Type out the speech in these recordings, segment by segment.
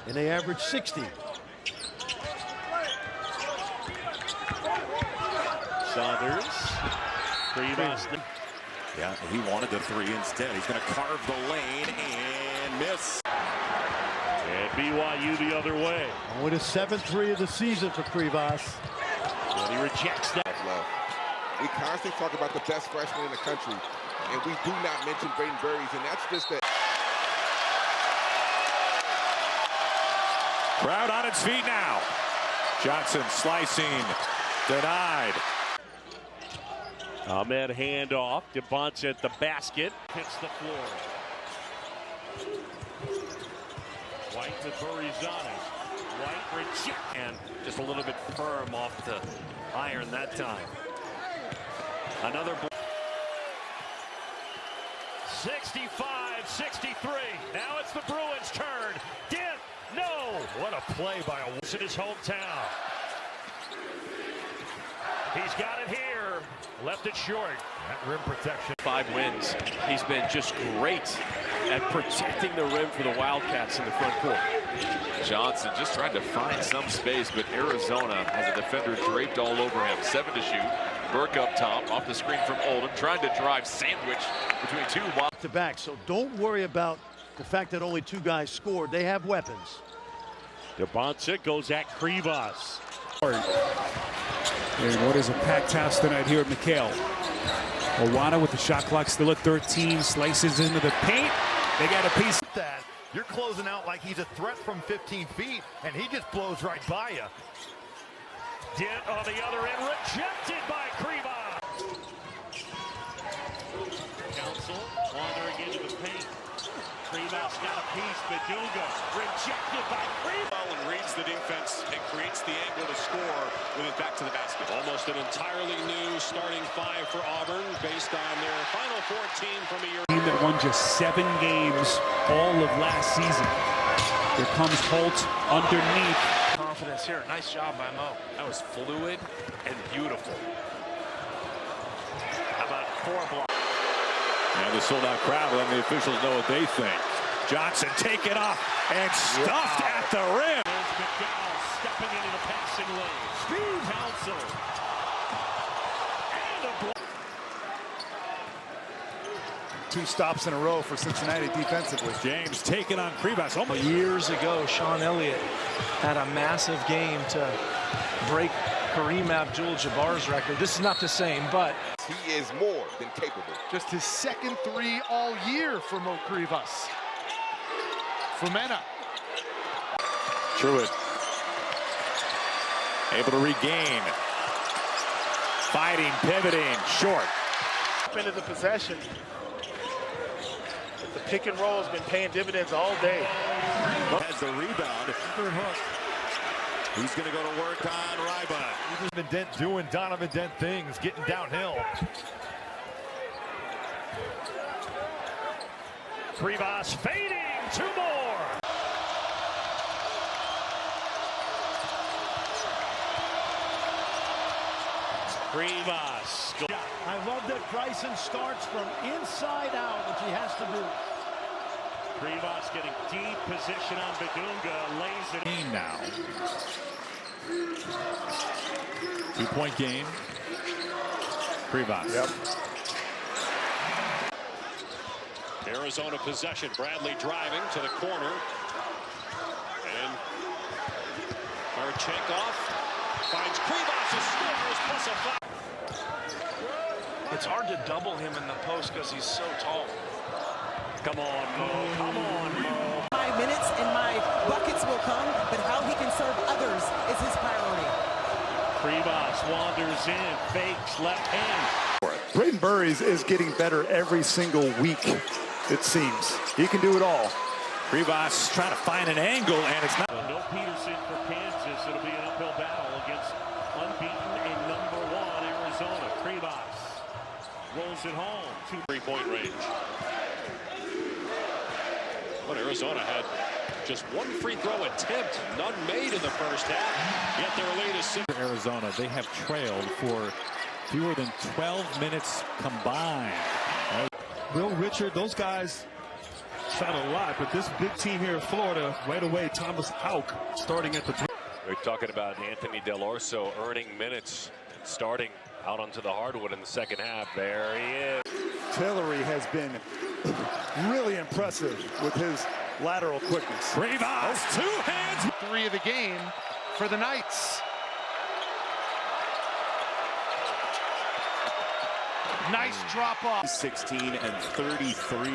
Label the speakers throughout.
Speaker 1: And they average 60.
Speaker 2: Saunders. Krivas.
Speaker 3: Yeah, he wanted the three instead. He's going to carve the lane and miss.
Speaker 2: And BYU the other way.
Speaker 1: Only the 7th three of the season for Krivas.
Speaker 2: And he rejects that.
Speaker 4: We constantly talk about the best freshman in the country, and we do not mention Braden Burries, and that's just that.
Speaker 3: Crowd on its feet now. Johnson slicing, denied.
Speaker 2: Ahmed handoff. DeBonce at the basket. Hits the floor. White with Burries on it. White reject. And just a little bit firm off the iron that time. Another 65-63. Now it's the Bruins' turn. Dent. No. What a play by a Wolves in his hometown. He's got it here. Left it short. That rim protection.
Speaker 5: 5 wins. He's been just great at protecting the rim for the Wildcats in the front court.
Speaker 6: Johnson just tried to find some space, but Arizona has a defender draped all over him. 7 to shoot. Burke up top, off the screen from Oldham, trying to drive sandwich between two wild
Speaker 1: To back, so don't worry about the fact that only 2 guys scored. They have weapons.
Speaker 2: DeBonce goes at Krivas.
Speaker 7: And what is a packed house tonight here at McHale? Owana with the shot clock still at 13, slices into the paint. They got a piece.
Speaker 8: That you're closing out like he's a threat from 15 feet, and he just blows right by you.
Speaker 2: Dent on the other end, rejected by Krivas. Council wandering into the paint. Krivas got a piece. Badunga rejected by Krivas.
Speaker 3: And reads the defense and creates the angle to score with it back to the basket.
Speaker 2: Almost an entirely new starting 5 for Auburn based on their final 14 from a year.
Speaker 7: Team that won just 7 games all of last season. Here comes Holt underneath.
Speaker 5: Confidence here. Nice job by Mo. That was fluid and beautiful.
Speaker 2: How about 4 blocks?
Speaker 3: Now the sold-out crowd, letting the officials know what they think. Johnson taken off and stuffed at the rim.
Speaker 2: There's McDowell stepping into the passing lane. Steve Council. And a block.
Speaker 8: 2 stops in a row for Cincinnati defensively.
Speaker 3: James taken on Krivas. Almost.
Speaker 9: Years ago, Sean Elliott had a massive game to break Kareem Abdul-Jabbar's record. This is not the same, but
Speaker 4: He is more than capable.
Speaker 8: Just his 2nd 3 all year for Mo Krivas. Fumena.
Speaker 3: Truitt able to regain. Fighting, pivoting, short.
Speaker 10: Into the possession. The pick and roll has been paying dividends all day.
Speaker 3: Has the rebound. He's going to go to work on Ryba.
Speaker 8: Dent doing Donovan Dent things, getting downhill.
Speaker 2: Krivas fading. 2 more. Krivas.
Speaker 1: I love that Bryson starts from inside out, which he has to do.
Speaker 2: Krivas getting deep position on Badunga, lays it in
Speaker 3: now. 2-point game. Krivas.
Speaker 8: Yep.
Speaker 2: Arizona possession. Bradley driving to the corner. And Marchenkov finds Krivas and scores plus a foul.
Speaker 9: it's hard to double him in the post because he's so tall.
Speaker 2: Come on, Mo. Come on, Mo.
Speaker 11: 5 minutes and my buckets will come, but how he can serve others is his priority.
Speaker 2: Krivas wanders in, fakes, left hand.
Speaker 8: Braden Burries is getting better every single week, it seems. He can do it all.
Speaker 3: Krivas trying to find an angle, and it's not.
Speaker 2: No Peterson for Kansas. It'll be an uphill battle against unbeaten and #1 Arizona. Krivas rolls it home. 2 3-point range. But Arizona had just 1 free throw attempt, none made in the first half. Yet their lead is 6.
Speaker 3: Arizona, they have trailed for fewer than 12 minutes combined.
Speaker 12: Will Richard, those guys shot a lot, but this big team here in Florida, right away, Thomas Houck starting at the.
Speaker 5: We're talking about Anthony Del Orso earning minutes, starting out onto the hardwood in the second half. There he is.
Speaker 13: Tillery has been really impressive with his lateral quickness.
Speaker 3: Krivas, 2 hands.
Speaker 8: 3 of the game for the Knights. Nice drop off.
Speaker 14: 16 and 33.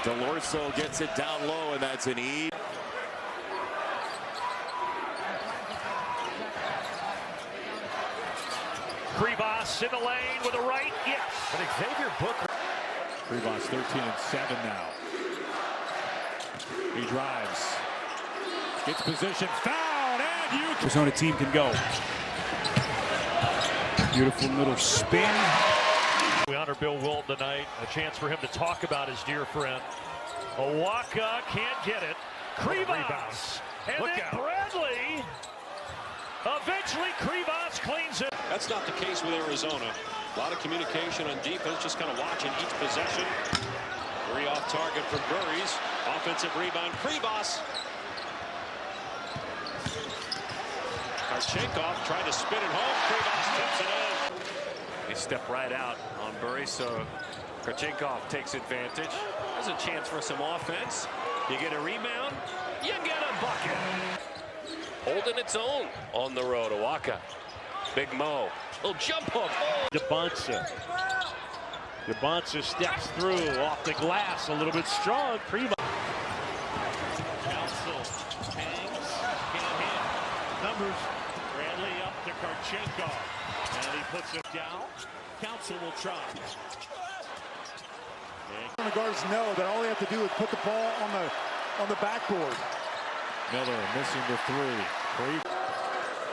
Speaker 14: Del Orso gets it down low, and that's an E.
Speaker 2: Krivas in the lane with a right, yes. But Xavier Booker.
Speaker 3: Krivas 13 and 7 now. He drives. Gets position, fouled, and you.
Speaker 7: Arizona team can go. Beautiful little spin.
Speaker 2: We honor Bill Wilton tonight. A chance for him to talk about his dear friend. Owaka can't get it. Krivas. And
Speaker 5: Look
Speaker 2: then
Speaker 5: out.
Speaker 2: Bradley. Eventually Krivas cleans it.
Speaker 15: That's not the case with Arizona. A lot of communication on defense, just kind of watching each possession. Very off target for Burries. Offensive rebound, Krivas. Karchenkov tried to spin it home. Krivas tips it in.
Speaker 2: They step right out on Burry, so Karchenkov takes advantage. There's a chance for some offense. You get a rebound, you get a bucket. Holding its own on the road. Owaka. Big Mo. Little jump hook. Oh. DeBonsa steps through off the glass a little bit strong. Krivas. Council hangs. Can't hit. Numbers. Bradley up to Karchenkov. And he puts it down. Council will try.
Speaker 13: The guards know that all they have to do is put the ball on the backboard.
Speaker 3: Miller missing the 3.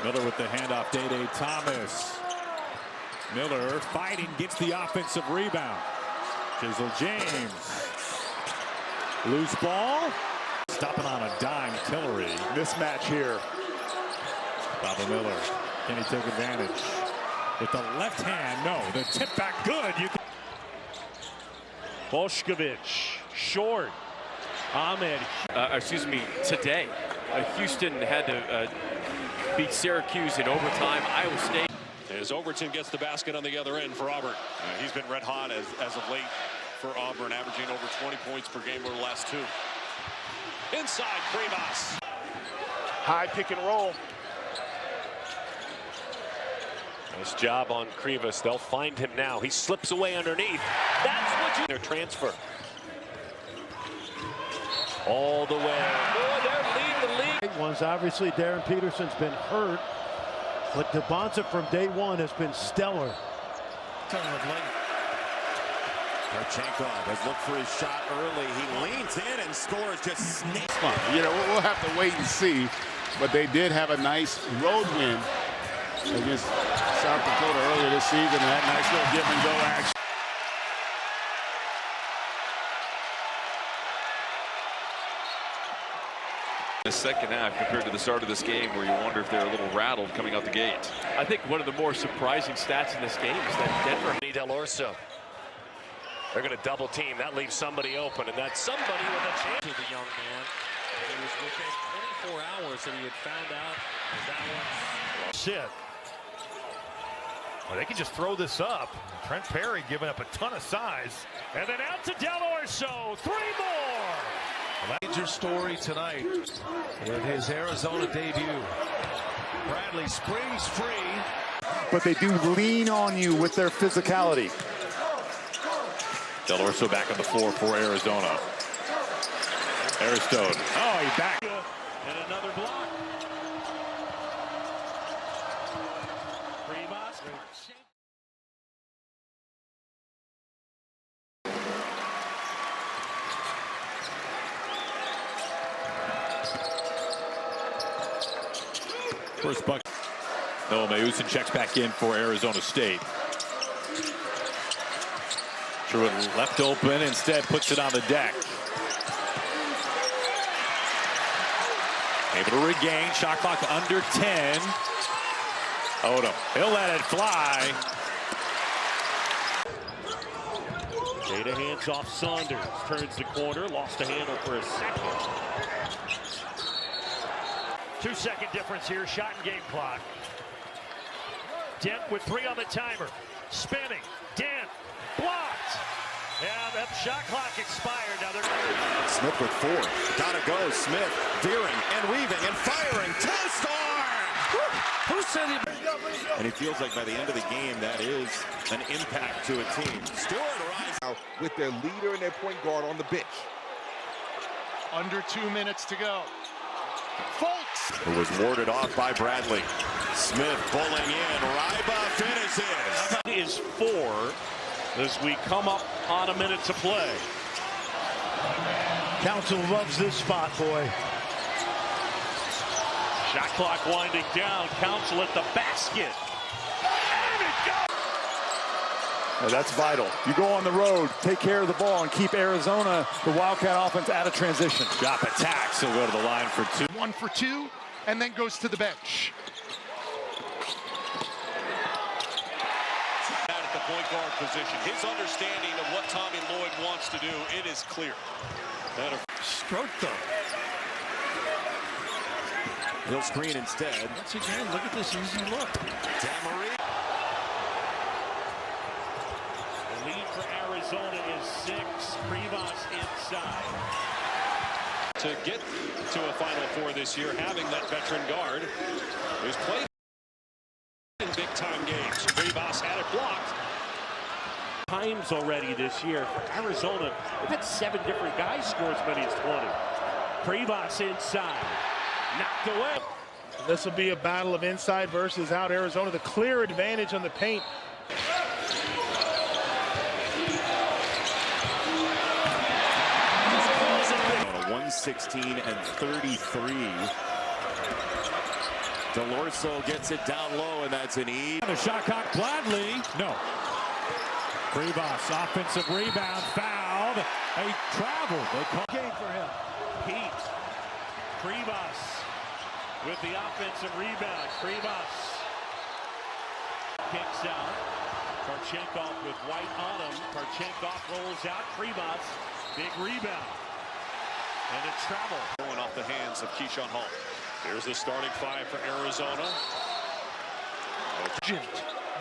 Speaker 3: Miller with the handoff, Day Thomas. Miller fighting, gets the offensive rebound. Chisel James. Loose ball. Stopping on a dime, Tillery.
Speaker 13: Mismatch here.
Speaker 3: Baba Miller, can he take advantage? With the left hand, no. The tip back, good. You can.
Speaker 2: Bošković, short. Ahmed.
Speaker 5: Today, Houston had to beat Syracuse in overtime. Iowa State.
Speaker 15: As Overton gets the basket on the other end for Auburn.
Speaker 6: He's been red hot as of late for Auburn, averaging over 20 points per game over the last 2.
Speaker 15: Inside, Krivas.
Speaker 10: High pick and roll.
Speaker 2: Nice job on Krivas. They'll find him now. He slips away underneath. That's what you... Their transfer. All the way. Boy, they're leading the league.
Speaker 1: Ones, obviously, Darren Peterson's been hurt, but DeBonsa from day one has been stellar.
Speaker 14: Karchenkov has looked for his shot early. He leans in and scores, just snakes.
Speaker 16: You know, we'll have to wait and see, but they did have a nice road win against South Dakota earlier this season. And that nice little give and go action.
Speaker 6: The second half compared to the start of this game, where you wonder if they're a little rattled coming out the gate.
Speaker 5: I think one of the more surprising stats in this game is that Denver.
Speaker 2: Del Orso. They're going to double team. That leaves somebody open, and that's somebody with a chance.
Speaker 17: To the young man. It was within 24 hours that he had found out that one.
Speaker 2: Shit. Well, they can just throw this up. Trent Perry giving up a ton of size. And then out to Del Orso. 3 more.
Speaker 9: Major story tonight with his Arizona debut. Bradley springs free.
Speaker 13: But they do lean on you with their physicality.
Speaker 3: Del Orso back on the floor for Arizona. Aristode. Oh, he's back.
Speaker 2: And another block. Krivas.
Speaker 3: First bucket. No, Motiejus checks back in for Arizona State. Truitt left open, instead puts it on the deck. Able to regain, shot clock under 10. Odom, he'll let it fly.
Speaker 1: Data hands off Saunders, turns the corner, lost a handle for a second.
Speaker 18: 2-second difference here, shot and game clock. Dent with 3 on the timer. Spinning, Dent, blocked. Yeah, that shot clock expired. Now they're
Speaker 14: Smith with 4. Gotta go. Smith veering and weaving and firing to score. Who said it? And he feels like by the end of the game, that is an impact to a team. Stewart arrives
Speaker 4: now with their leader and their point guard on the bench.
Speaker 8: Under 2 minutes to go. Fultz.
Speaker 14: Who was warded off by Bradley. Smith pulling in. Ryba finishes.
Speaker 18: Is 4 as we come up on a minute to play.
Speaker 1: Council loves this spot, boy.
Speaker 18: Shot clock winding down. Council at the basket. And it goes.
Speaker 13: Now that's vital. You go on the road, take care of the ball, and keep Arizona, the Wildcat offense, out of transition.
Speaker 3: Drop attacks. He'll go to the line for 2.
Speaker 8: 1 for 2, and then goes to the bench.
Speaker 15: At the point guard position, his understanding of what Tommy Lloyd wants to do, it is clear.
Speaker 12: Stroke though.
Speaker 14: He'll screen instead.
Speaker 12: Once again, look at this easy look.
Speaker 14: Damarie.
Speaker 18: The lead for Arizona is 6. Krivas inside.
Speaker 15: To get to a Final Four this year, having that veteran guard who's played in big-time games. Krivas had it blocked.
Speaker 18: Times already this year for Arizona. They've had 7 different guys score as many as 20. Krivas inside. Knocked away.
Speaker 10: This will be a battle of inside versus out. Arizona, the clear advantage on the paint.
Speaker 14: 116-33. Delorso gets it down low, and that's an E.
Speaker 3: The shot clock, Gladly. No. Krivas, offensive rebound, fouled. A travel. They call
Speaker 18: game for him. Pete. Krivas with the offensive rebound. Krivas kicks out. Parchenkov with White on him. Parchenkov rolls out. Krivas, big rebound. And it's travel.
Speaker 15: Going off the hands of Keyshawn Hall. Here's the starting 5 for Arizona.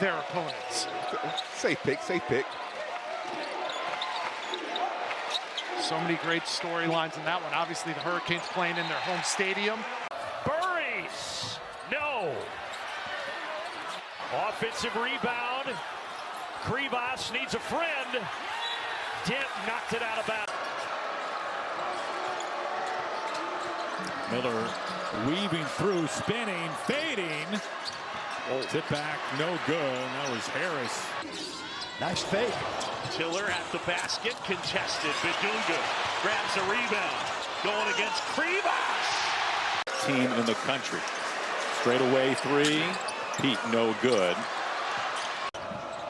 Speaker 8: Their opponents.
Speaker 4: Safe pick, safe pick.
Speaker 8: So many great storylines in that one. Obviously, the Hurricanes playing in their home stadium.
Speaker 18: Burries, no. Offensive rebound. Krivas needs a friend. Dent knocked it out of bounds.
Speaker 3: Miller weaving through, spinning, fading. Tip back, no good. That was Harris.
Speaker 1: Nice fake.
Speaker 18: Tiller at the basket, contested. Bidunga grabs a rebound. Going against Krivas.
Speaker 3: Team in the country. Straight away 3. Pete, no good.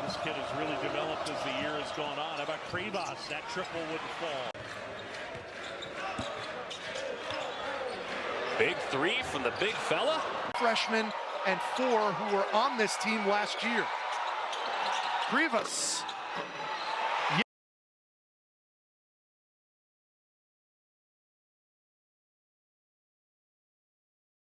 Speaker 18: This kid has really developed as the year has gone on. How about Krivas? That triple wouldn't fall.
Speaker 2: Big 3 from the big fella.
Speaker 8: Freshmen and 4 who were on this team last year. Krivas